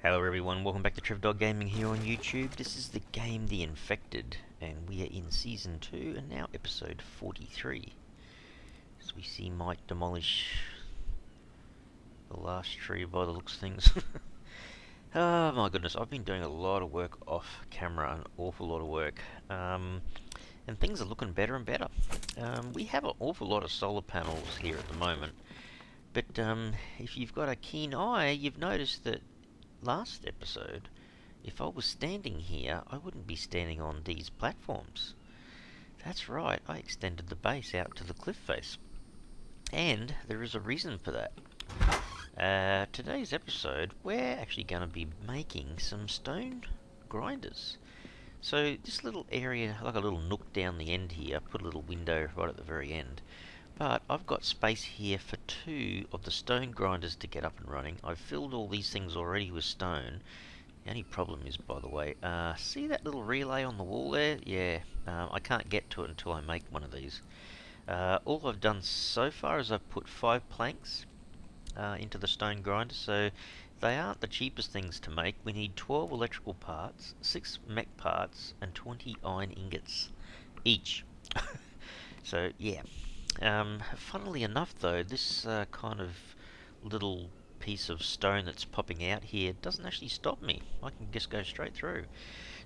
Hello everyone, welcome back to TrevDog Gaming here on YouTube. This is the game The Infected, and we are in Season 2 and now Episode 43. As we see Mike demolish the last tree by the looks of things. Oh my goodness, I've been doing a lot of work off camera, an awful lot of work. And things are looking better and better. We have an awful lot of solar panels here at the moment. But if you've got a keen eye, you've noticed that last episode, if I was standing here, I wouldn't be standing on these platforms. That's right, I extended the base out to the cliff face. And there is a reason for that. Today's episode, we're actually going to be making some stone grinders. So this little area, like a little nook down the end here, I put a little window right at the very end. But I've got space here for 2 of the stone grinders to get up and running. I've filled all these things already with stone. The only problem is, by the way, see that little relay on the wall there? Yeah, I can't get to it until I make one of these. All I've done so far is I've put 5 planks into the stone grinder, so they aren't the cheapest things to make. We need 12 electrical parts, 6 mech parts, and 20 iron ingots each. So, yeah. Funnily enough though, this kind of little piece of stone that's popping out here doesn't actually stop me. I can just go straight through.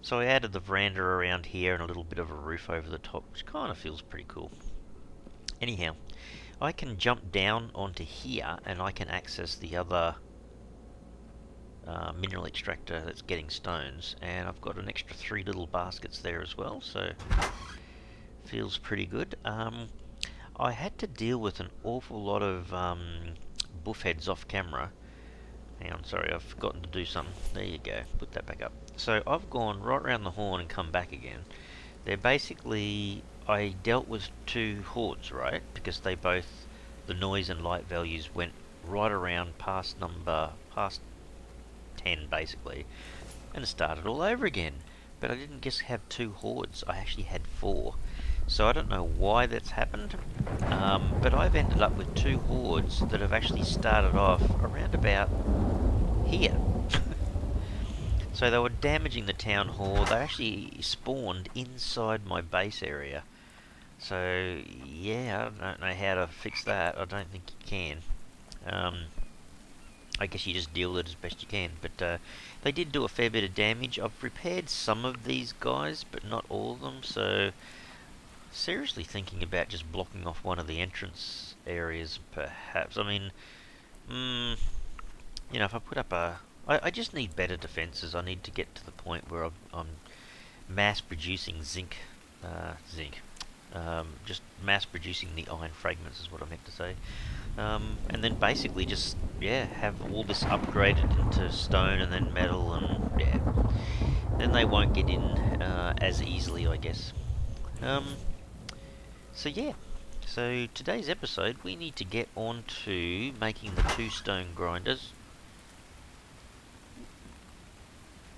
So I added the veranda around here and a little bit of a roof over the top, which kind of feels pretty cool. Anyhow, I can jump down onto here and I can access the other mineral extractor that's getting stones, and I've got an extra 3 little baskets there as well, so feels pretty good. I had to deal with an awful lot of buff heads off camera. Hang on, sorry, I've forgotten to do something. There you go, put that back up. So I've gone right round the horn and come back again. They're basically, I dealt with 2 hordes, right? Because they both, the noise and light values went right around past 10 basically, and it started all over again. But I didn't just have 2 hordes, I actually had 4. So I don't know why that's happened, but I've ended up with 2 hordes that have actually started off around about here. So they were damaging the town hall. They actually spawned inside my base area. So yeah, I don't know how to fix that. I don't think you can. I guess you just deal with it as best you can. But they did do a fair bit of damage. I've repaired some of these guys, but not all of them. So seriously thinking about just blocking off one of the entrance areas, perhaps. I mean, you know, if I put up I just need better defences. I need to get to the point where I'm mass producing zinc, just mass producing the iron fragments is what I meant to say. And then basically just, yeah, have all this upgraded into stone and then metal, and yeah, then they won't get in as easily, I guess. So yeah, so today's episode we need to get on to making the 2 stone grinders.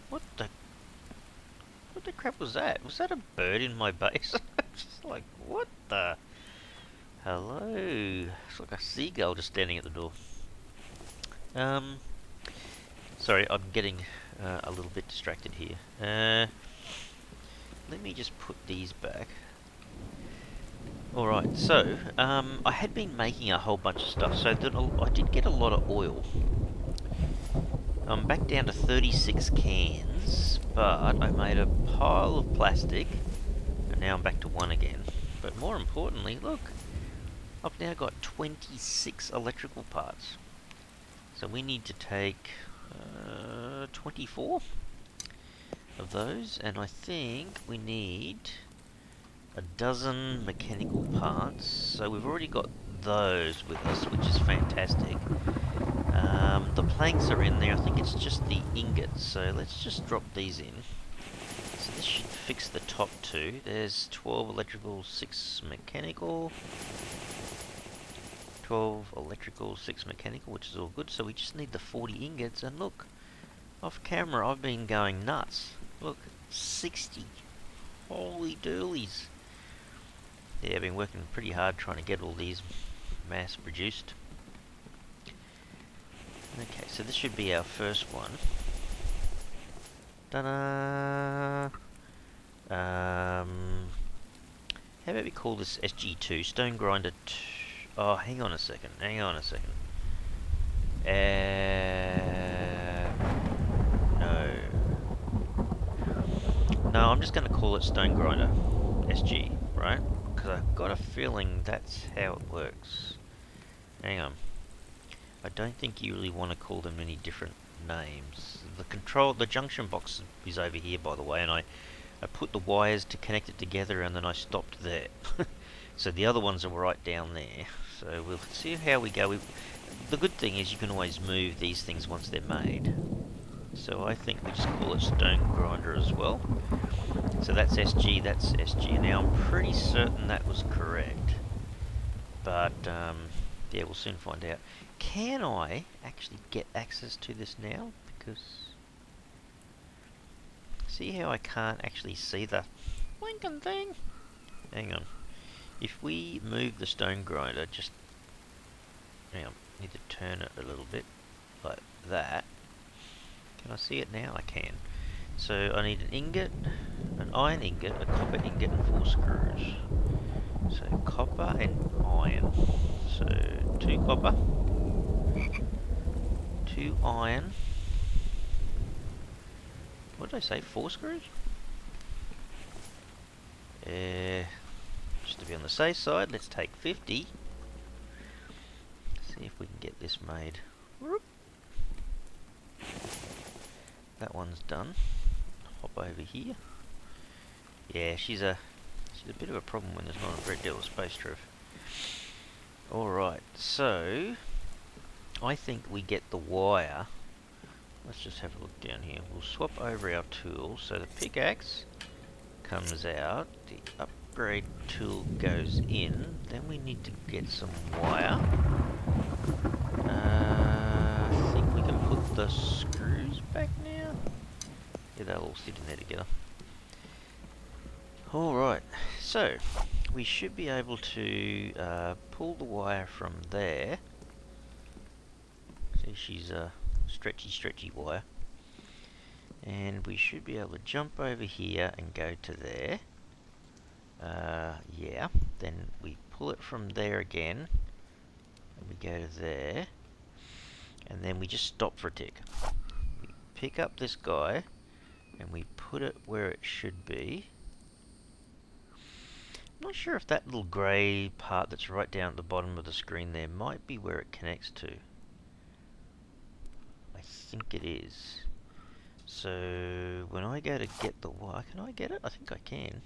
What the crap was that? Was that a bird in my base? Just like, what the? Hello? It's like a seagull just standing at the door. Sorry, I'm getting a little bit distracted here. Let me just put these back. Alright, so, I had been making a whole bunch of stuff, so that I did get a lot of oil. I'm back down to 36 cans, but I made a pile of plastic, and now I'm back to 1 again. But more importantly, look, I've now got 26 electrical parts. So we need to take 24 of those, and I think we need a dozen mechanical parts. So we've already got those with us, which is fantastic. The planks are in there. I think it's just the ingots, so let's just drop these in. So this should fix the top 2. There's 12 electrical, 6 mechanical. 12 electrical, 6 mechanical, which is all good. So we just need the 40 ingots, and look, off camera I've been going nuts. Look, 60. Holy doolies. Yeah, I've been working pretty hard trying to get all these mass produced. Okay, so this should be our first one. Da-da. How about we call this SG2, Stone Grinder oh, hang on a second, no. No, I'm just going to call it Stone Grinder SG, right? Because I've got a feeling that's how it works. Hang on. I don't think you really want to call them any different names. The junction box is over here, by the way, and I put the wires to connect it together and then I stopped there. So the other ones are right down there. So we'll see how we go. The good thing is you can always move these things once they're made. So I think we just call it Stone Grinder as well. So that's SG, that's SG. Now I'm pretty certain that was correct. But, yeah, we'll soon find out. Can I actually get access to this now? Because... see how I can't actually see the blinking thing? Hang on. If we move the Stone Grinder, just... hang on, need to turn it a little bit, like that. Can I see it now? I can. So I need an ingot, an iron ingot, a copper ingot, and 4 screws. So copper and iron. So 2 copper, 2 iron. What did I say? 4 screws? Just to be on the safe side, let's take 50. See if we can get this made. Whoop. That one's done. Hop over here. Yeah, she's a bit of a problem when there's not a great deal of space, Trev. Alright, so I think we get the wire. Let's just have a look down here. We'll swap over our tools. So the pickaxe comes out, the upgrade tool goes in, then we need to get some wire. I think we can put the screws back now. Yeah, they'll all sit in there together. Alright, so we should be able to pull the wire from there. See, she's a stretchy wire. And we should be able to jump over here and go to there. Yeah, then we pull it from there again. And we go to there. And then we just stop for a tick. We pick up this guy and we put it where it should be. I'm not sure if that little grey part that's right down at the bottom of the screen there might be where it connects to. I think it is. So when I go to get the wire, can I get it? I think I can.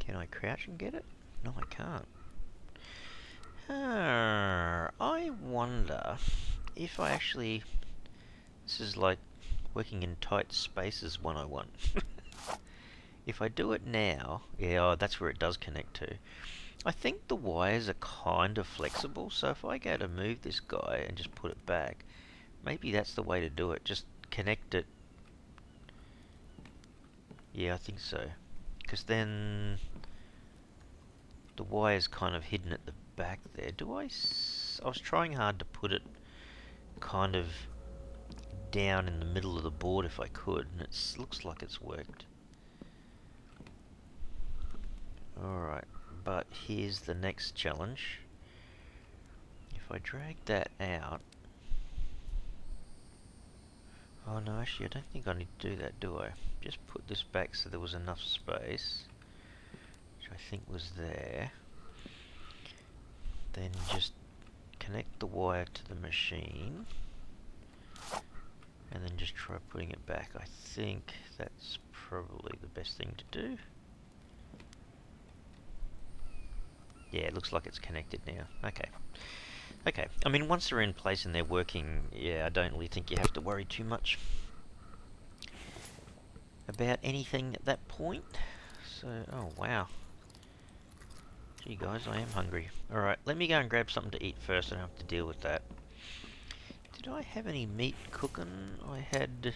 Can I crouch and get it? No, I can't. I wonder if I actually... this is like working in tight spaces 101. If I do it now... yeah, oh, that's where it does connect to. I think the wires are kind of flexible, so if I go to move this guy and just put it back, maybe that's the way to do it. Just connect it. Yeah, I think so. Because then the wire's kind of hidden at the back there. I was trying hard to put it kind of down in the middle of the board if I could, and it looks like it's worked. Alright, but here's the next challenge. If I drag that out... oh no, actually I don't think I need to do that, do I? Just put this back so there was enough space, which I think was there. Then just connect the wire to the machine, and then just try putting it back. I think that's probably the best thing to do. Yeah, it looks like it's connected now. Okay. Okay, I mean, once they're in place and they're working, yeah, I don't really think you have to worry too much about anything at that point. So, oh wow. Gee guys, I am hungry. Alright, let me go and grab something to eat first. I don't have to deal with that. Did I have any meat cooking? I had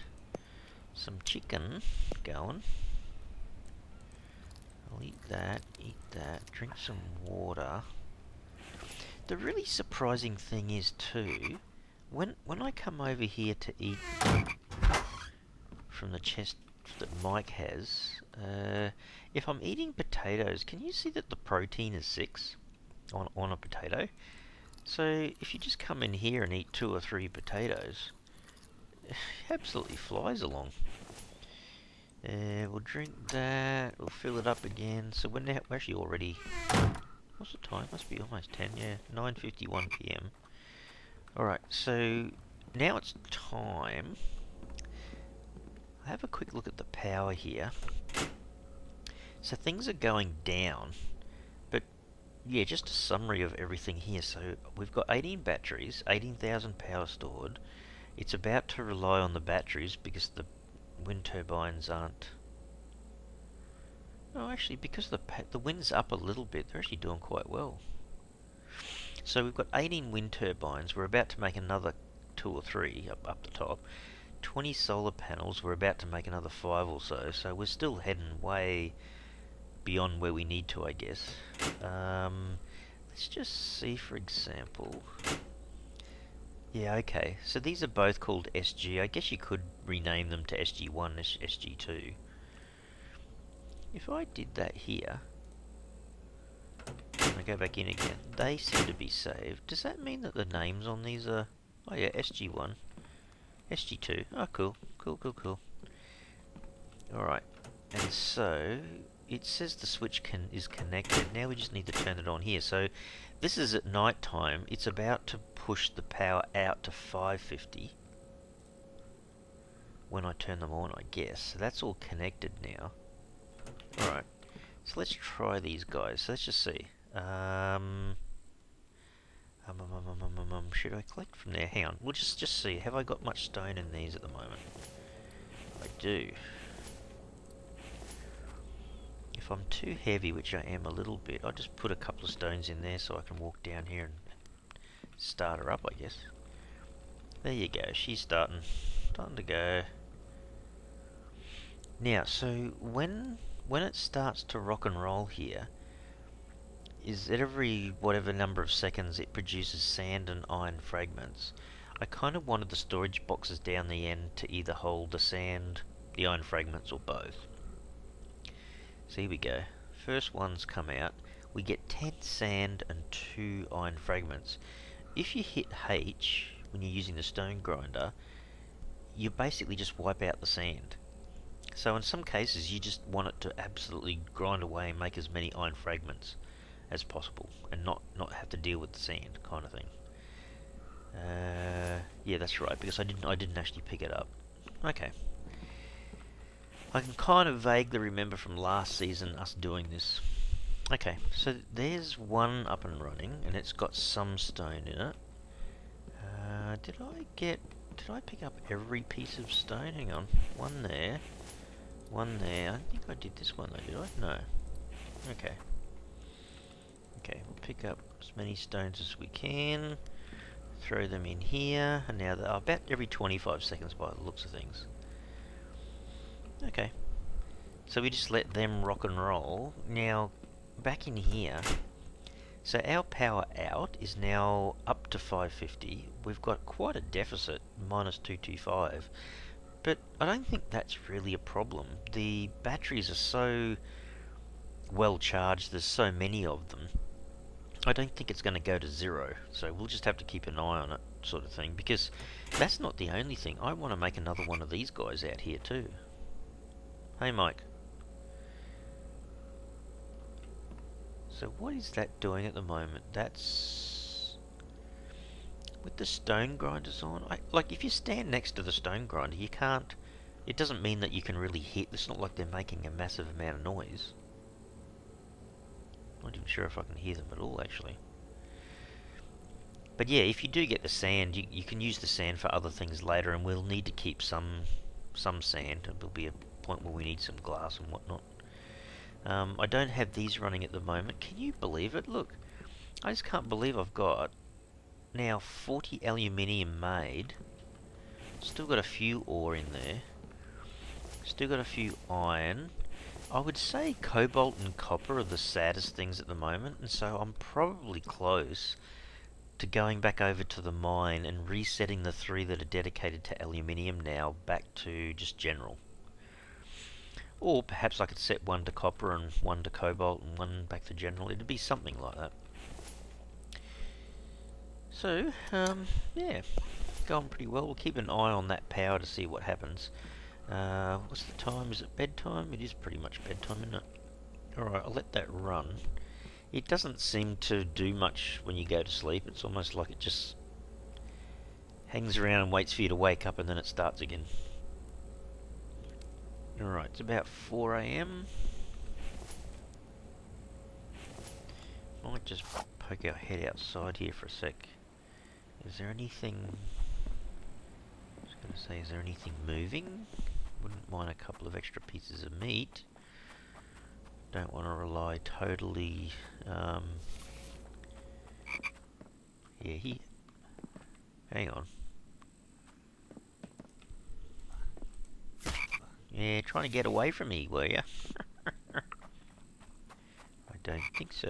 some chicken going. I'll eat that, drink some water. The really surprising thing is too, when I come over here to eat from the chest that Mike has, if I'm eating potatoes, can you see that the protein is 6 on a potato? So if you just come in here and eat 2 or 3 potatoes, it absolutely flies along. We'll drink that, we'll fill it up again. So we're actually already, what's the time? Must be almost 10, yeah, 9:51 PM. Alright, so now it's time. I'll have a quick look at the power here. So things are going down, but yeah, just a summary of everything here. So we've got 18 batteries, 18,000 power stored. It's about to rely on the batteries because the wind turbines aren't... Oh, actually, because the wind's up a little bit, they're actually doing quite well. So we've got 18 wind turbines. We're about to make another 2 or 3 up the top. 20 solar panels. We're about to make another 5 or so. So we're still heading way beyond where we need to, I guess. Let's just see, for example... Yeah, okay. So these are both called SG. I guess you could rename them to SG1 and SG2. If I did that here, and I go back in again, they seem to be saved. Does that mean that the names on these are... Oh yeah, SG1, SG2. Oh, cool. Cool. Alright, and so it says the switch is connected. Now we just need to turn it on here. So this is at night time. It's about to push the power out to 550 when I turn them on, I guess. So that's all connected now. Alright, so let's try these guys. So let's just see. Should I collect from there? Hang on. We'll just see. Have I got much stone in these at the moment? I do. If I'm too heavy, which I am a little bit, I'll just put a couple of stones in there so I can walk down here and start her up, I guess. There you go. She's starting to go. Now, so when it starts to rock and roll here, is at every whatever number of seconds it produces sand and iron fragments. I kind of wanted the storage boxes down the end to either hold the sand, the iron fragments, or both. So here we go. First one's come out. We get 10 sand and 2 iron fragments. If you hit H when you're using the stone grinder, you basically just wipe out the sand. So in some cases you just want it to absolutely grind away and make as many iron fragments as possible and not have to deal with the sand kind of thing. Yeah, that's right, because I didn't actually pick it up. Okay. I can kind of vaguely remember from last season us doing this. Okay, so there's one up and running, and it's got some stone in it. Did I pick up every piece of stone? Hang on. One there. I think I did this one though, did I? No. Okay. Okay, we'll pick up as many stones as we can. Throw them in here, and now they're about every 25 seconds by the looks of things. Okay. So we just let them rock and roll. Now, back in here, so our power out is now up to 550. We've got quite a deficit, minus 225. But I don't think that's really a problem. The batteries are so well charged, there's so many of them. I don't think it's going to go to 0, so we'll just have to keep an eye on it, sort of thing, because that's not the only thing. I want to make another one of these guys out here too. Hey Mike. So what is that doing at the moment? That's... with the stone grinders on? Like, if you stand next to the stone grinder, you can't... It doesn't mean that you can really hit. It's not like they're making a massive amount of noise. Not even sure if I can hear them at all, actually. But yeah, if you do get the sand, you can use the sand for other things later, and we'll need to keep some sand. There'll be a point where we need some glass and whatnot. I don't have these running at the moment. Can you believe it? Look, I just can't believe I've got now 40 aluminium made. Still got a few ore in there. Still got a few iron. I would say cobalt and copper are the saddest things at the moment, and so I'm probably close to going back over to the mine and resetting the 3 that are dedicated to aluminium now back to just general. Or perhaps I could set 1 to copper and 1 to cobalt and 1 back to general. It'd be something like that. So, yeah, going pretty well. We'll keep an eye on that power to see what happens. What's the time? Is it bedtime? It is pretty much bedtime, isn't it? Alright, I'll let that run. It doesn't seem to do much when you go to sleep. It's almost like it just hangs around and waits for you to wake up and then it starts again. Alright, it's about 4 AM. Might just poke our head outside here for a sec. Is there anything... I was going to say, is there anything moving? Wouldn't mind a couple of extra pieces of meat. Don't want to rely totally... yeah, hang on. Yeah, trying to get away from me, were ya? I don't think so.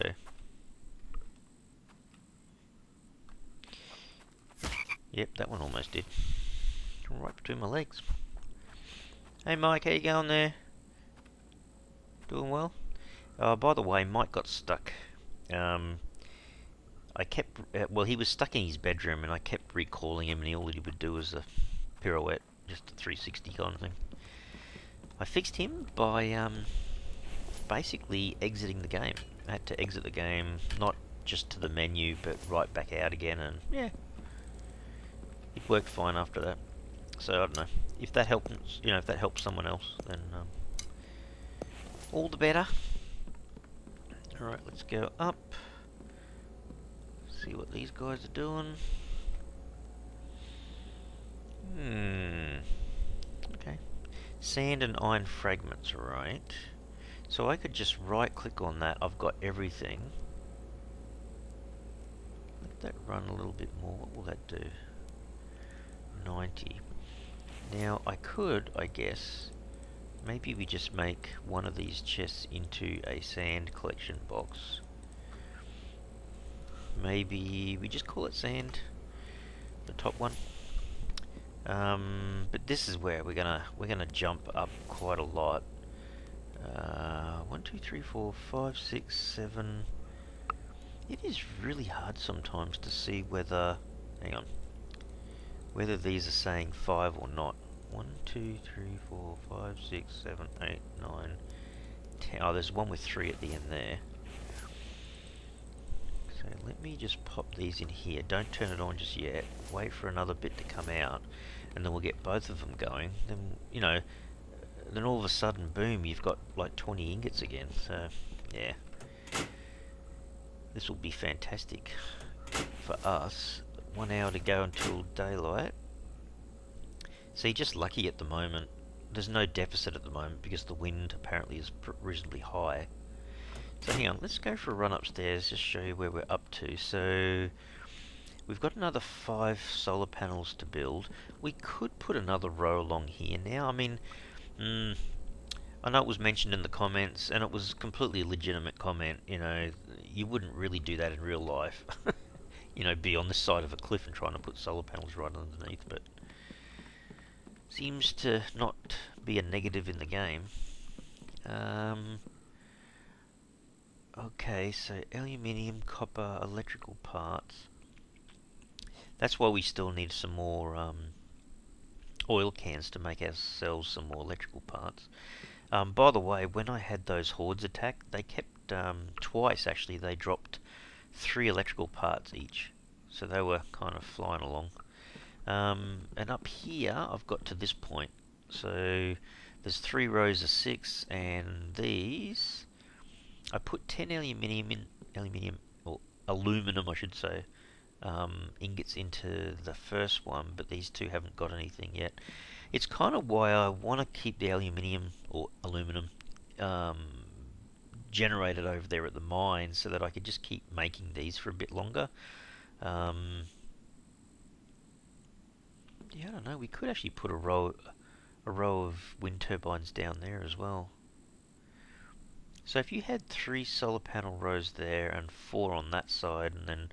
Yep, that one almost did. Right between my legs. Hey Mike, how you going there? Doing well? By the way, Mike got stuck. I kept... well, he was stuck in his bedroom and I kept recalling him and all he would do was a pirouette. Just a 360 kind of thing. I fixed him by basically exiting the game. I had to exit the game, not just to the menu, but right back out again, and yeah, it worked fine after that. So I don't know if that helps. You know, if that helps someone else, then all the better. All right, let's go up. See what these guys are doing. Okay. Sand and iron fragments, right? So I could just right click on that. I've got everything. Let that run a little bit more. What will that do? 90. Now I could, I guess, maybe we just make one of these chests into a sand collection box. Maybe we just call it sand, the top one. But this is where we're gonna jump up quite a lot. 1, 2, 3, 4, 5, 6, 7. It is really hard sometimes to see whether, hang on, whether these are saying 5 or not. 1, 2, 3, 4, 5, 6, 7, 8, 9, 10. Oh, there's one with 3 at the end there. So let me just pop these in here. Don't turn it on just yet. Wait for another bit to come out, and then we'll get both of them going. Then, you know, then all of a sudden, boom, you've got like 20 ingots again. So, yeah. This will be fantastic for us. 1 hour to go until daylight. See, just lucky at the moment. There's no deficit at the moment because the wind apparently is reasonably high. So hang on, let's go for a run upstairs, just show you where we're up to. So we've got another 5 solar panels to build. We could put another row along here now. I mean, I know it was mentioned in the comments, and it was a completely legitimate comment. You know, you wouldn't really do that in real life. You know, be on this side of a cliff and trying to put solar panels right underneath, but seems to not be a negative in the game. Okay, so aluminium, copper, electrical parts. That's why we still need some more oil cans to make ourselves some more electrical parts. By the way, when I had those hordes attack, they kept, twice actually, they dropped 3 electrical parts each. So they were kind of flying along. And up here, I've got to this point. So there's 3 rows of 6, and these, I put 10 aluminum, I should say, ingots into the first one, but these 2 haven't got anything yet. It's kind of why I want to keep the aluminium or aluminum generated over there at the mine, so that I could just keep making these for a bit longer. Yeah, I don't know. We could actually put a row of wind turbines down there as well. So if you had 3 solar panel rows there and 4 on that side, and then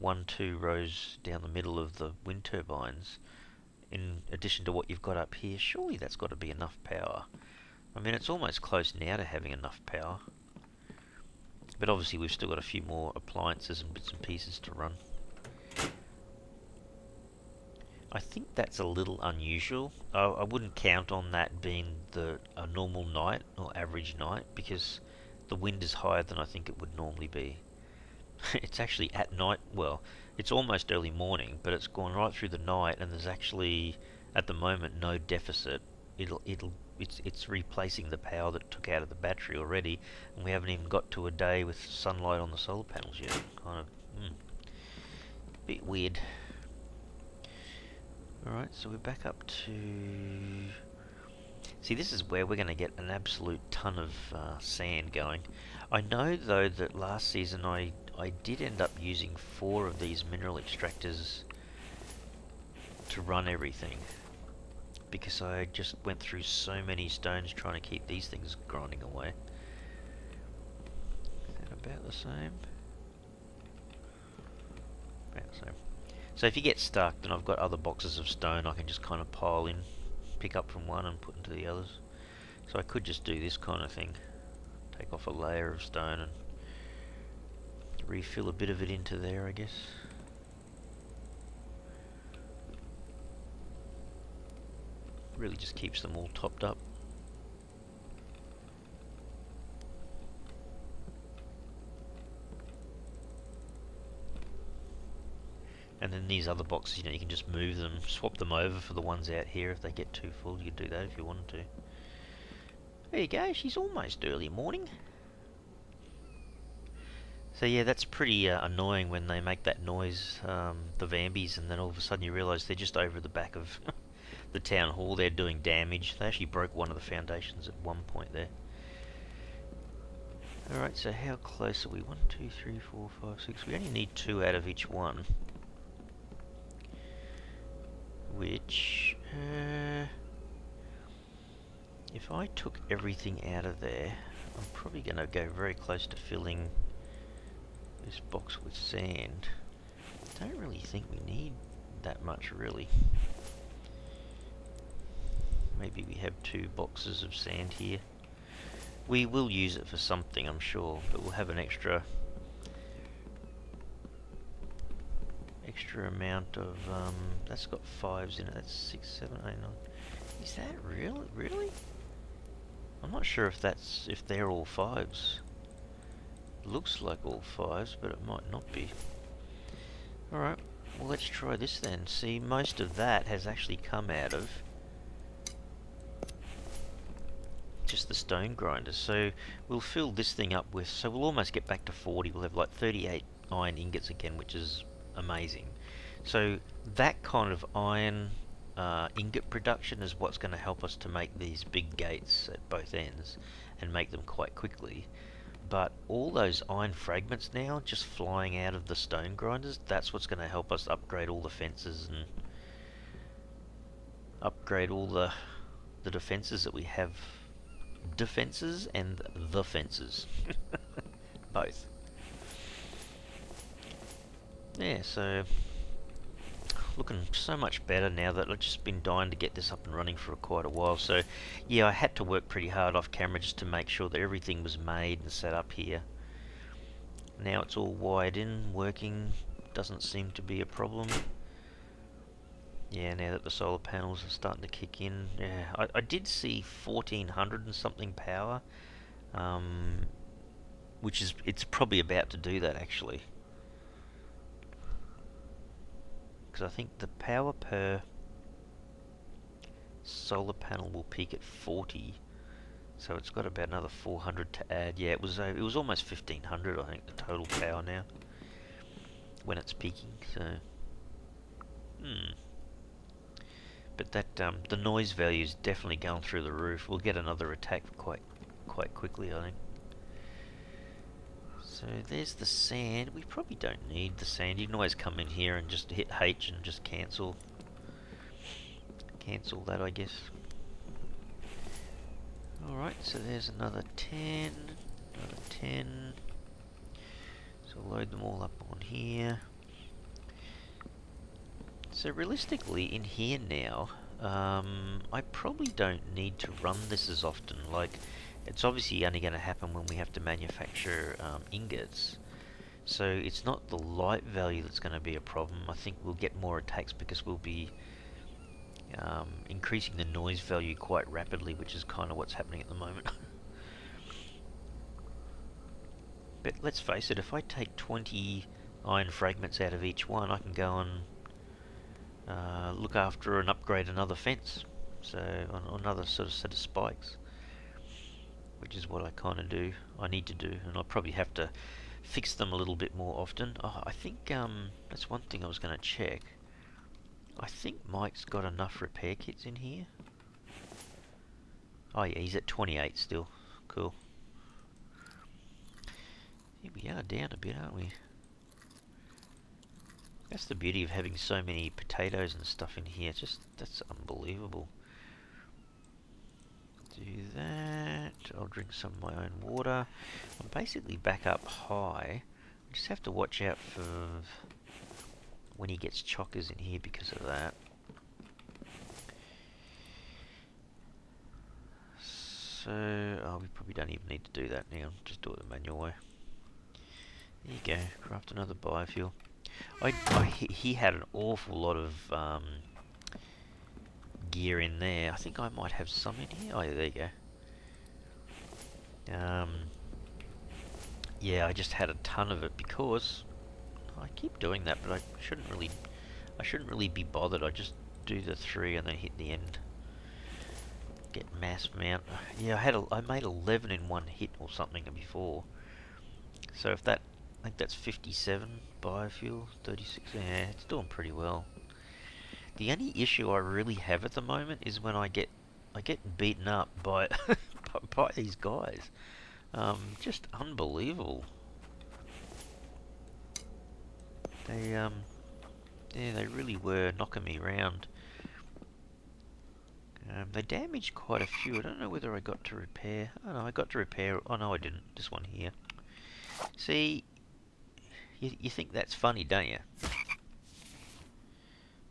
1, 2 rows down the middle of the wind turbines, in addition to what you've got up here, surely that's got to be enough power. I mean, it's almost close now to having enough power. But obviously we've still got a few more appliances and bits and pieces to run. I think that's a little unusual. I wouldn't count on that being a normal night or average night, because the wind is higher than I think it would normally be. It's actually at night. Well, it's almost early morning, but it's gone right through the night, and there's actually at the moment no deficit. It's replacing the power that took out of the battery already, and we haven't even got to a day with sunlight on the solar panels yet. Kind of bit weird. Alright, so we're back up to... See, this is where we're going to get an absolute ton of sand going. I know, though, that last season I did end up using 4 of these mineral extractors to run everything, because I just went through so many stones trying to keep these things grinding away. Is that about the same? About the same. So if you get stuck, then I've got other boxes of stone I can just kind of pile in, pick up from one and put into the others. So I could just do this kind of thing. Take off a layer of stone and refill a bit of it into there, I guess. Really just keeps them all topped up. And then these other boxes, you know, you can just move them, swap them over for the ones out here if they get too full. You could do that if you wanted to. There you go, she's almost early morning. So yeah, that's pretty annoying when they make that noise, the Vambies, and then all of a sudden you realise they're just over the back of the town hall. They're doing damage. They actually broke one of the foundations at one point there. Alright, so how close are we? 1, 2, 3, 4, 5, 6. We only need 2 out of each one. Which, if I took everything out of there, I'm probably going to go very close to filling this box with sand. Don't really think we need that much, really. Maybe we have 2 boxes of sand here. We will use it for something, I'm sure, but we'll have an extra amount of, that's got 5s in it. That's 6, 7, 8, 9. Is that really? I'm not sure if they're all 5s. Looks like all 5s, but it might not be. Alright, well, let's try this then. See, most of that has actually come out of just the stone grinders. So we'll fill this thing up with, so we'll almost get back to 40. We'll have like 38 iron ingots again, which is amazing. So that kind of iron ingot production is what's going to help us to make these big gates at both ends and make them quite quickly. But all those iron fragments now just flying out of the stone grinders, that's what's going to help us upgrade all the fences and upgrade all the defenses that we have. Defenses and the fences. Both. Yeah, so looking so much better now that I've just been dying to get this up and running for quite a while. So yeah, I had to work pretty hard off camera just to make sure that everything was made and set up here. Now it's all wired in, working, doesn't seem to be a problem. Yeah, now that the solar panels are starting to kick in. Yeah, I did see 1400 and something power, which is, it's probably about to do that actually. Because I think the power per solar panel will peak at 40, so it's got about another 400 to add. Yeah, it was almost 1500, I think, the total power now when it's peaking. So, but that the noise value is definitely going through the roof. We'll get another attack quite quickly, I think. So there's the sand. We probably don't need the sand. You can always come in here and just hit H and just cancel that, I guess. Alright, so there's another 10, another 10. So load them all up on here. So realistically, in here now, I probably don't need to run this as often. Like, it's obviously only going to happen when we have to manufacture ingots. So it's not the light value that's going to be a problem. I think we'll get more attacks because we'll be increasing the noise value quite rapidly, which is kind of what's happening at the moment. But let's face it, if I take 20 iron fragments out of each one, I can go and look after and upgrade another fence. So, on another sort of set of spikes. Which is what I kind of do, I need to do, and I'll probably have to fix them a little bit more often. Oh, I think that's one thing I was going to check. I think Mike's got enough repair kits in here. Oh yeah, he's at 28 still. Cool. Here we are down a bit, aren't we? That's the beauty of having so many potatoes and stuff in here. Just, that's unbelievable. Do that. I'll drink some of my own water. I'm basically back up high. I just have to watch out for when he gets chockers in here because of that. So, oh, we probably don't even need to do that now. Just do it the manual way. There you go. Craft another biofuel. He had an awful lot of gear in there. I think I might have some in here. Oh, yeah, there you go. Yeah, I just had a ton of it because I keep doing that, but I shouldn't really be bothered. I just do the 3 and then hit the end. Get mass mount. Yeah, I made 11 in one hit or something before. So if that, I think that's 57 biofuel, 36. Yeah, it's doing pretty well. The only issue I really have at the moment is when I get beaten up by by these guys. Just unbelievable. They yeah, they really were knocking me around. They damaged quite a few. I don't know whether I got to repair. Oh no, I got to repair. Oh no, I didn't. This one here. See, you think that's funny, don't you?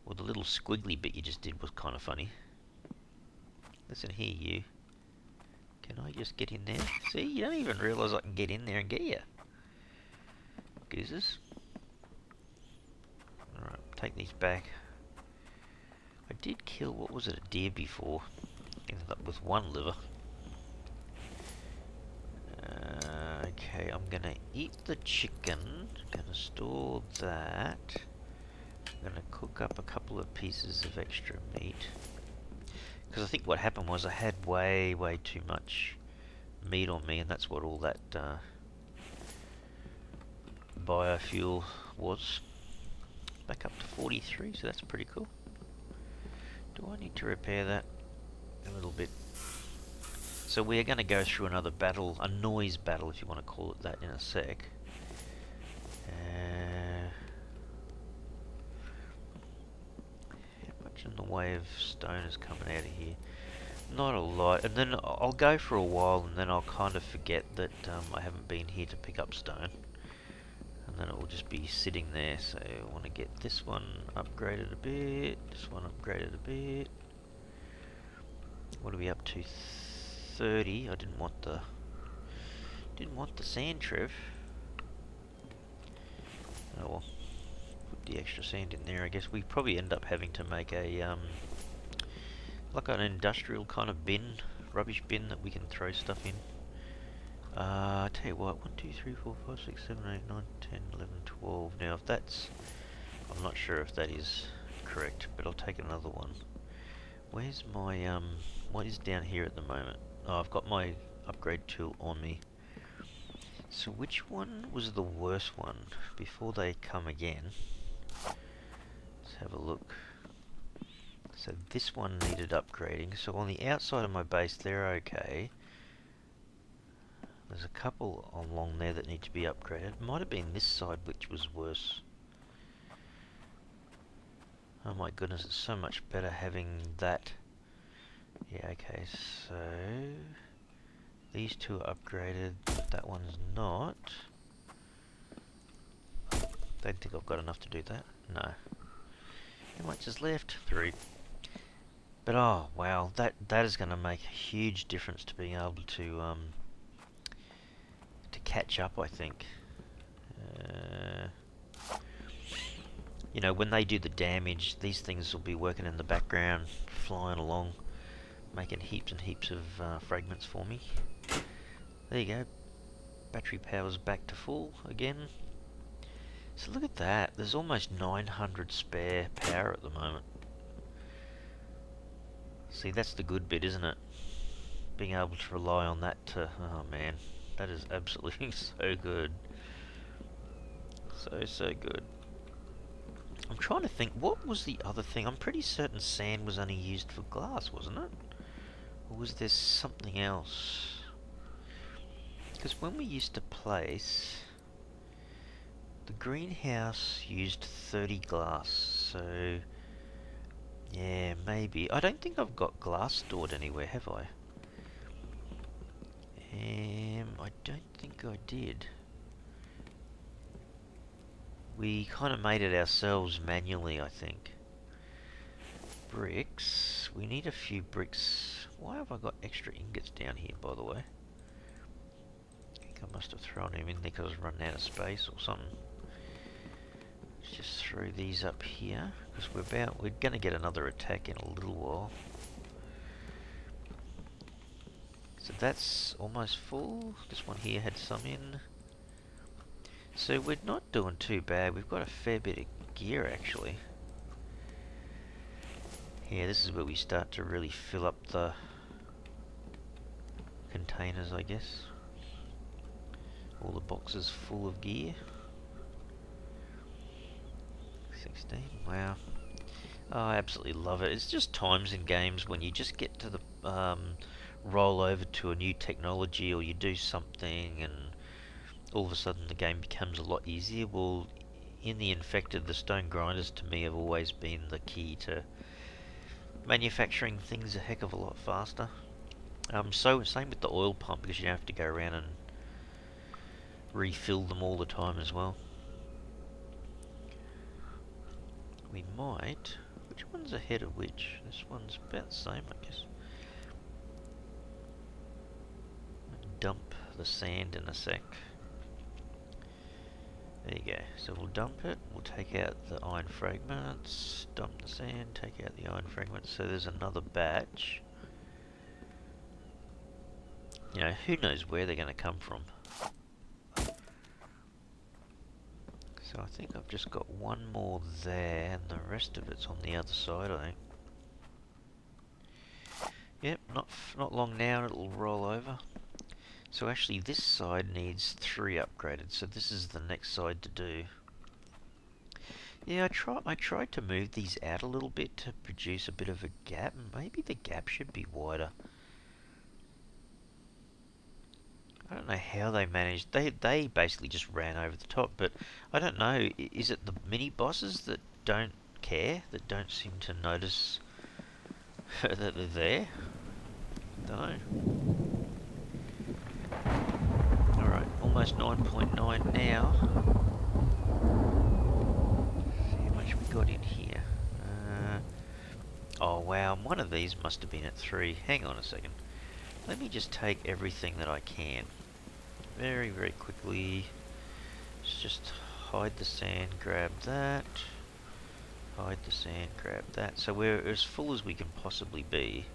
Well, the little squiggly bit you just did was kind of funny. Listen here, you. Can I just get in there? See, you don't even realise I can get in there and get you. Gooses. Alright, take these back. I did kill, what was it, a deer before. Ended up with 1 liver. Okay, I'm gonna eat the chicken. Gonna store that. I'm gonna cook up a couple of pieces of extra meat. Because I think what happened was I had way too much meat on me, and that's what all that biofuel was. Back up to 43, so that's pretty cool. Do I need to repair that? A little bit. So we are going to go through another battle, a noise battle if you want to call it that, in a sec. How much in the way of stone is coming out of here? Not a lot, and then I'll go for a while and then I'll kind of forget that I haven't been here to pick up stone. And then it will just be sitting there, so I want to get this one upgraded a bit, this one upgraded a bit. What are we up to? 30. I didn't want the sand, Trev. Oh well. Put the extra sand in there. I guess we probably end up having to make a like an industrial kind of bin, rubbish bin that we can throw stuff in. I tell you what, 1, 2, 3, 4, 5, 6, 7, 8, 9, 10, 11, 12. Now if that's, I'm not sure if that is correct, but I'll take another one. Where's my, what is down here at the moment? Oh, I've got my upgrade tool on me. So which one was the worst one before they come again? Let's have a look. So this one needed upgrading. So on the outside of my base, they're okay. There's a couple along there that need to be upgraded. It might have been this side which was worse. Oh my goodness, it's so much better having that. Yeah, okay, so these two are upgraded, but that one's not. Don't think I've got enough to do that. No. How much is left? 3. But oh wow, that is going to make a huge difference to being able to catch up, I think. You know, when they do the damage, these things will be working in the background, flying along, making heaps and heaps of fragments for me. There you go. Battery power's back to full again. So look at that. There's almost 900 spare power at the moment. See, that's the good bit, isn't it? Being able to rely on that to... Oh man, that is absolutely so good. So good. I'm trying to think, what was the other thing? I'm pretty certain sand was only used for glass, wasn't it? Or was there something else? Because when we used to place... The greenhouse used 30 glass, so... Yeah, maybe. I don't think I've got glass stored anywhere, have I? I don't think I did. We kind of made it ourselves manually, I think. Bricks. We need a few bricks. Why have I got extra ingots down here, by the way? I think I must have thrown them in there because I was running out of space or something. Let's just throw these up here, because we're going to get another attack in a little while. So that's almost full. This one here had some in. So we're not doing too bad. We've got a fair bit of gear actually. Yeah, this is where we start to really fill up the containers, I guess. All the boxes full of gear. 16, wow. Oh, I absolutely love it. It's just times in games when you just get to the roll over to a new technology, or you do something and all of a sudden the game becomes a lot easier. Well, in the Infected, the stone grinders to me have always been the key to manufacturing things a heck of a lot faster. So same with the oil pump, because you don't have to go around and refill them all the time as well. We might... Which one's ahead of which? This one's about the same, I guess. Dump the sand in a sec. There you go. So we'll dump it, we'll take out the iron fragments, dump the sand, take out the iron fragments. So there's another batch. You know, who knows where they're going to come from. So I think I've just got one more there, and the rest of it's on the other side, I think. Yep, not long now, and it'll roll over. So actually this side needs 3 upgraded, so this is the next side to do. Yeah, I tried to move these out a little bit to produce a bit of a gap. Maybe the gap should be wider. I don't know how they managed. They basically just ran over the top, but I don't know. Is it the mini bosses that don't care, that don't seem to notice that they're there? I don't know. Alright, almost 9.9 now. See how much we got in here. Oh wow, one of these must have been at 3. Hang on a second. Let me just take everything that I can. Very, very quickly. Let's just hide the sand, grab that. Hide the sand, grab that. So we're as full as we can possibly be.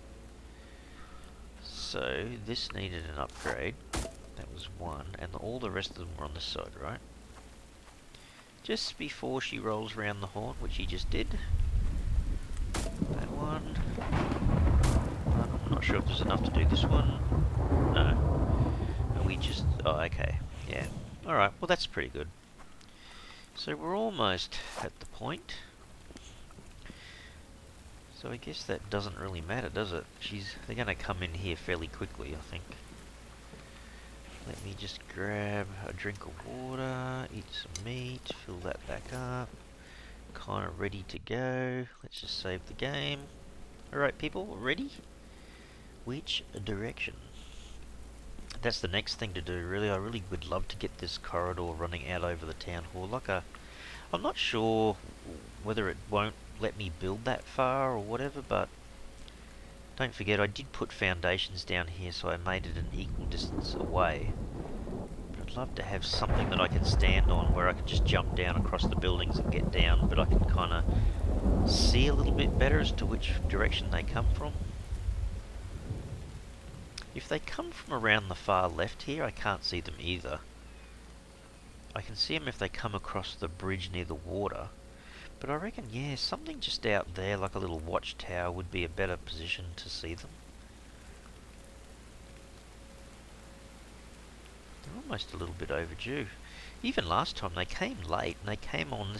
So this needed an upgrade. That was 1, and all the rest of them were on this side, right? Just before she rolls round the horn, which she just did. That one. I'm not sure if there's enough to do this one. No. And we just... Oh, okay. Yeah. Alright, well that's pretty good. So we're almost at the point. So I guess that doesn't really matter, does it? They're going to come in here fairly quickly, I think. Let me just grab a drink of water, eat some meat, fill that back up. Kind of ready to go. Let's just save the game. Alright people, ready? Which direction? That's the next thing to do, really. I really would love to get this corridor running out over the town hall. I'm not sure whether it won't let me build that far or whatever, but don't forget I did put foundations down here, so I made it an equal distance away. But I'd love to have something that I can stand on where I can just jump down across the buildings and get down, but I can kind of see a little bit better as to which direction they come from. If they come from around the far left here, I can't see them either. I can see them if they come across the bridge near the water. But I reckon, yeah, something just out there, like a little watchtower, would be a better position to see them. They're almost a little bit overdue. Even last time they came late, and they came on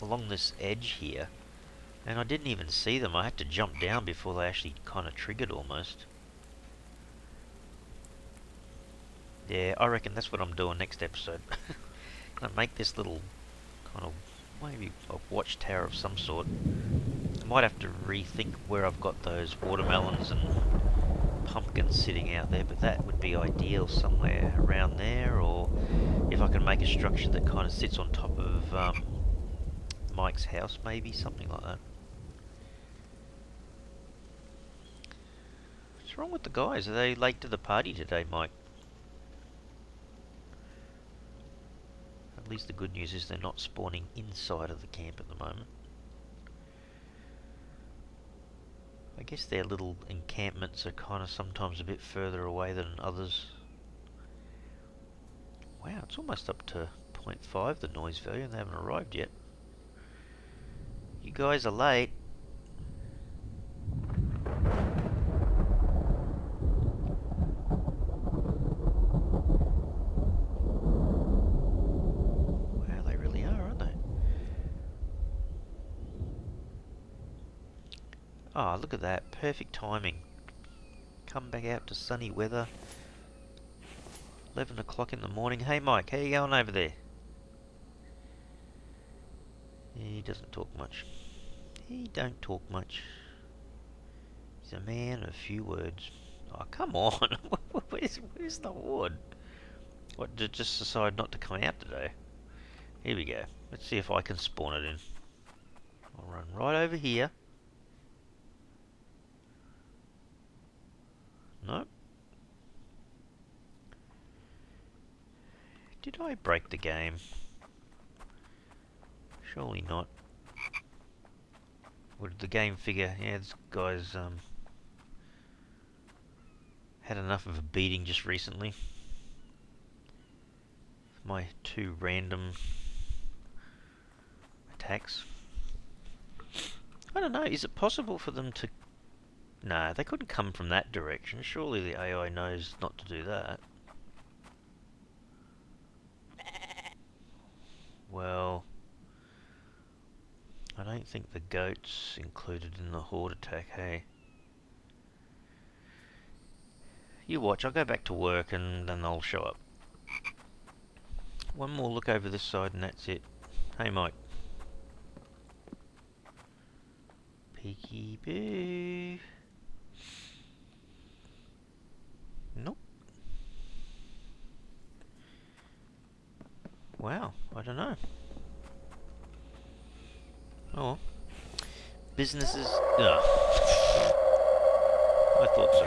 along this edge here, and I didn't even see them. I had to jump down before they actually kind of triggered almost. Yeah, I reckon that's what I'm doing next episode. I'm gonna make this little kind of maybe a watchtower of some sort. I might have to rethink where I've got those watermelons and pumpkins sitting out there, but that would be ideal somewhere around there, or if I can make a structure that kind of sits on top of Mike's house, maybe, something like that. What's wrong with the guys? Are they late to the party today, Mike? At least the good news is they're not spawning inside of the camp at the moment. I guess their little encampments are kind of sometimes a bit further away than others. Wow, it's almost up to 0.5 the noise value and they haven't arrived yet. You guys are late. Ah, look at that. Perfect timing. Come back out to sunny weather. 11 o'clock in the morning. Hey Mike, how you going over there? He doesn't talk much. He don't talk much. He's a man of a few words. Oh, come on. Where's the horde? What, did just decide not to come out today? Here we go. Let's see if I can spawn it in. I'll run right over here. Nope. Did I break the game? Surely not. Or did the game figure, yeah, this guy's had enough of a beating just recently. My two random attacks. I don't know, is it possible for them to... No, they couldn't come from that direction. Surely the AI knows not to do that. Well, I don't think the goat's included in the horde attack, hey? You watch, I'll go back to work and then they'll show up. One more look over this side and that's it. Hey Mike. Peeky-boo. Nope. Wow, I don't know. Oh. Businesses... Ugh. I thought so.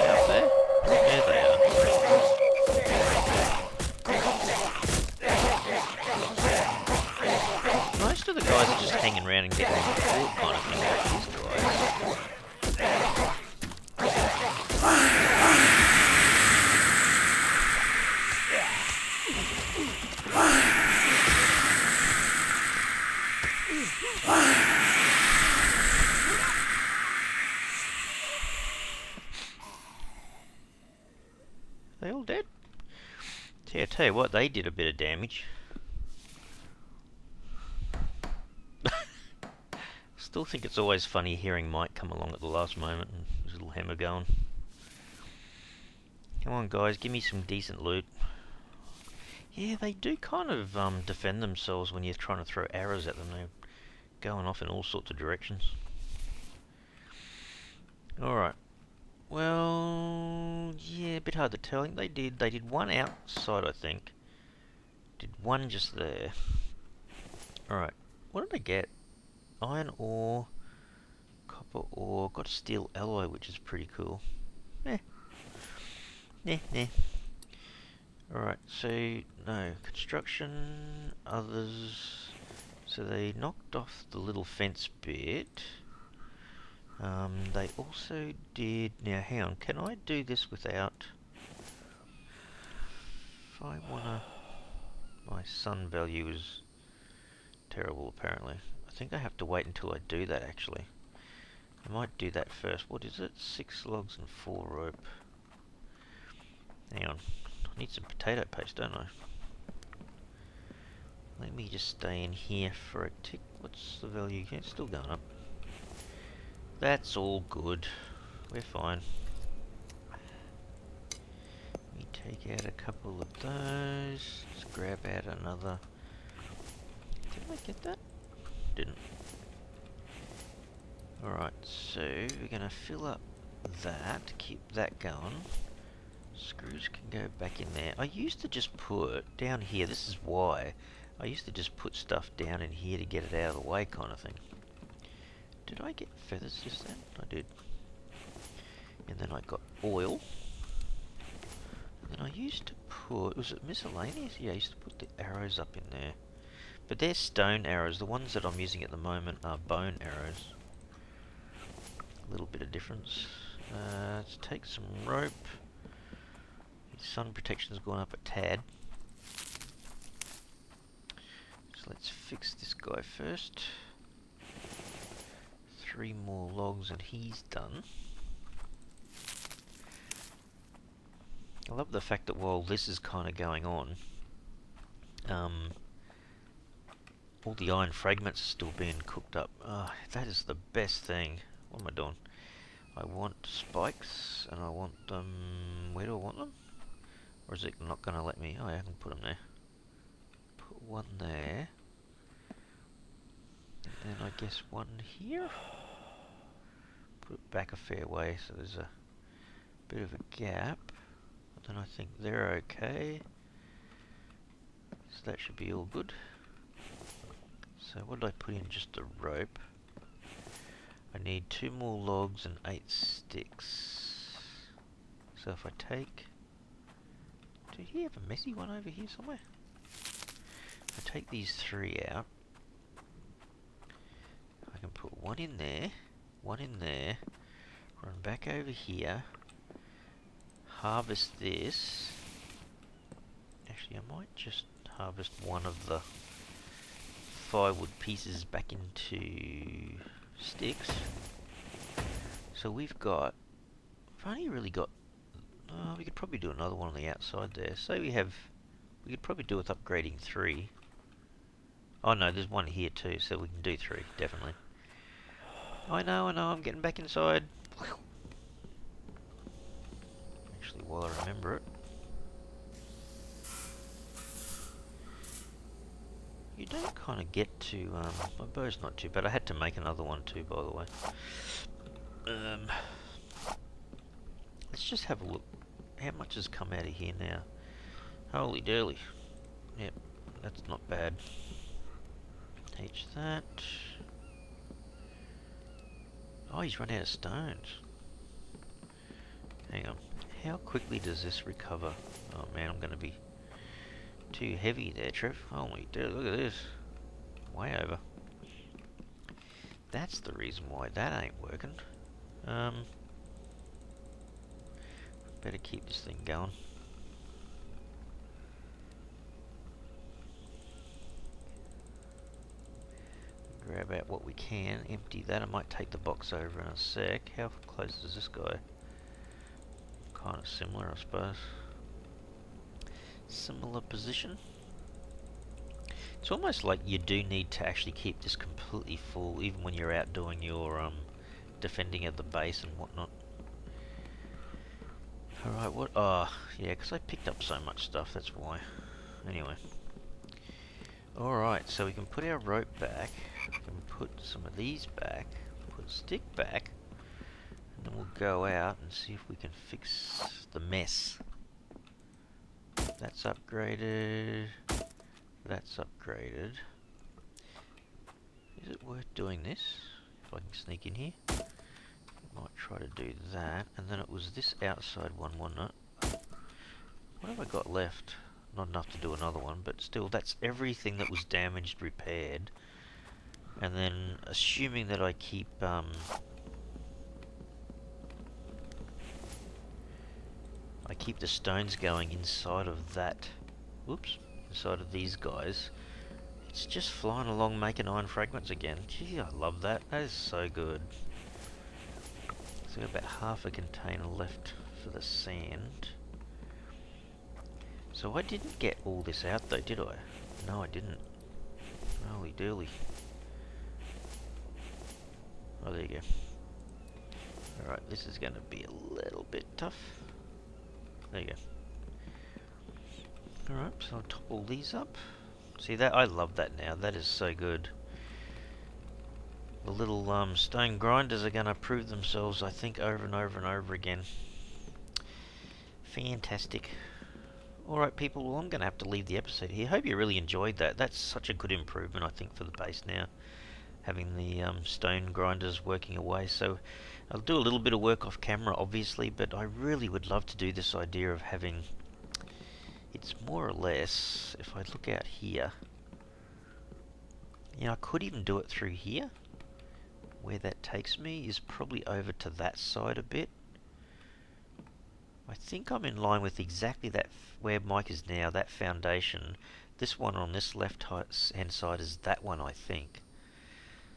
Out there? There they are. Most of the guys are just hanging around and getting caught kind of thing like these guys. They all dead? See, I tell you what, they did a bit of damage. Still think it's always funny hearing Mike come along at the last moment and his little hammer going. Come on guys, give me some decent loot. Yeah, they do kind of defend themselves when you're trying to throw arrows at them. They're going off in all sorts of directions. Alright. Well, yeah, a bit hard to tell. I think they did one outside, I think. Did one just there. Alright. What did I get? Iron ore, copper ore, got a steel alloy, which is pretty cool. Eh. Nah. Alright, so, no. Construction, others. So they knocked off the little fence bit. They also did... Now, hang on. Can I do this without... If I wanna... My sun value is terrible, apparently. I think I have to wait until I do that, actually. I might do that first. What is it? 6 logs and 4 rope. Hang on. I need some potato paste, don't I? Let me just stay in here for a tick. What's the value? It's still going up. That's all good. We're fine. Let me take out a couple of those. Let's grab out another. Did I get that? Didn't. Alright, so we're going to fill up that, keep that going. Screws can go back in there. I used to just put down here, this is why, I used to just put stuff down in here to get it out of the way kind of thing. Did I get feathers just then? I did. And then I got oil. And then I used to put, was it miscellaneous? Yeah, I used to put the arrows up in there. But they're stone arrows. The ones that I'm using at the moment are bone arrows. A little bit of difference. Let's take some rope. Sun protection's gone up a tad. So let's fix this guy first. 3 more logs and he's done. I love the fact that while this is kind of going on, all the iron fragments are still being cooked up. That is the best thing. What am I doing? I want spikes and I want them... Where do I want them? Or is it not going to let me? Oh, yeah, I can put them there. Put one there. And then I guess one here. Put it back a fair way so there's a bit of a gap. But then I think they're okay. So that should be all good. So what did I put in? Just a rope. I need 2 more logs and 8 sticks. So if I take... Do you have a messy one over here somewhere? I take these 3 out. I can put one in there, run back over here, harvest this. Actually, I might just harvest one of the firewood pieces back into sticks. So we've got, I've only really got, we could probably do another one on the outside there. So we could probably do with upgrading 3. Oh no, there's one here too, so we can do 3, definitely. I know, I'm getting back inside. Actually, while I remember it. You don't kind of get to, my bow's not too bad. I had to make another one too, by the way. Let's just have a look. How much has come out of here now? Holy dooly. Yep, that's not bad. Teach that. Oh, he's run out of stones. Hang on. How quickly does this recover? Oh man, I'm going to be too heavy there, Trev. Holy dude, look at this. Way over. That's the reason why that ain't working. Better keep this thing going. Grab out what we can, empty that. I might take the box over in a sec. How close is this guy? Kind of similar, I suppose. Similar position. It's almost like you do need to actually keep this completely full, even when you're out doing your defending at the base and whatnot. Alright, what? Oh, yeah, because I picked up so much stuff, that's why. Anyway. Alright, so we can put our rope back. We can put some of these back. Put a stick back. And then we'll go out and see if we can fix the mess. That's upgraded. That's upgraded. worth doing this? If I can sneak in here. Might try to do that. And then it was this outside one, wasn't it? What have I got left? Not enough to do another one, but still, that's everything that was damaged repaired. And then, assuming that I keep, I keep the stones going inside of that, whoops, inside of these guys, it's just flying along making iron fragments again. Gee, I love that. That is so good. So I've got about half a container left for the sand. So I didn't get all this out though, did I? No, I didn't. Holy dooly. Oh, there you go. Alright, this is going to be a little bit tough. There you go. Alright, so I'll top all these up. See that? I love that now. That is so good. The little stone grinders are going to prove themselves, I think, over and over and over again. Fantastic. Alright people, well I'm going to have to leave the episode here. Hope you really enjoyed that. That's such a good improvement, I think, for the base now. Having the stone grinders working away. So I'll do a little bit of work off camera, obviously, but I really would love to do this idea of having... It's more or less, if I look out here... You know, I could even do it through here. Where that takes me is probably over to that side a bit. I think I'm in line with exactly that, where Mike is now, that foundation. This one on this left hand side is that one, I think.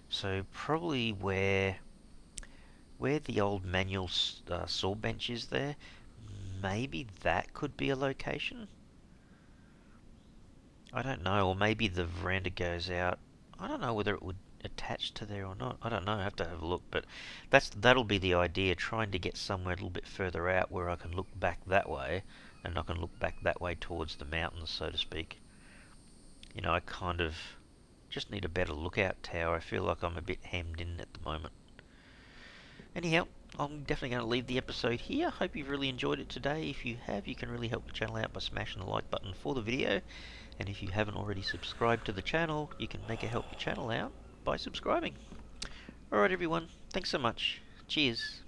So probably where the old manual saw bench is there, maybe that could be a location. I don't know, or maybe the veranda goes out. I don't know whether it would attach to there or not. I don't know, I have to have a look, but that'll be the idea, trying to get somewhere a little bit further out where I can look back that way, and I can look back that way towards the mountains, so to speak. You know, I kind of just need a better lookout tower. I feel like I'm a bit hemmed in at the moment. Anyhow, I'm definitely going to leave the episode here. Hope you've really enjoyed it today. If you have, you can really help the channel out by smashing the like button for the video. And if you haven't already subscribed to the channel, you can make a help the channel out by subscribing. Alright everyone, thanks so much. Cheers.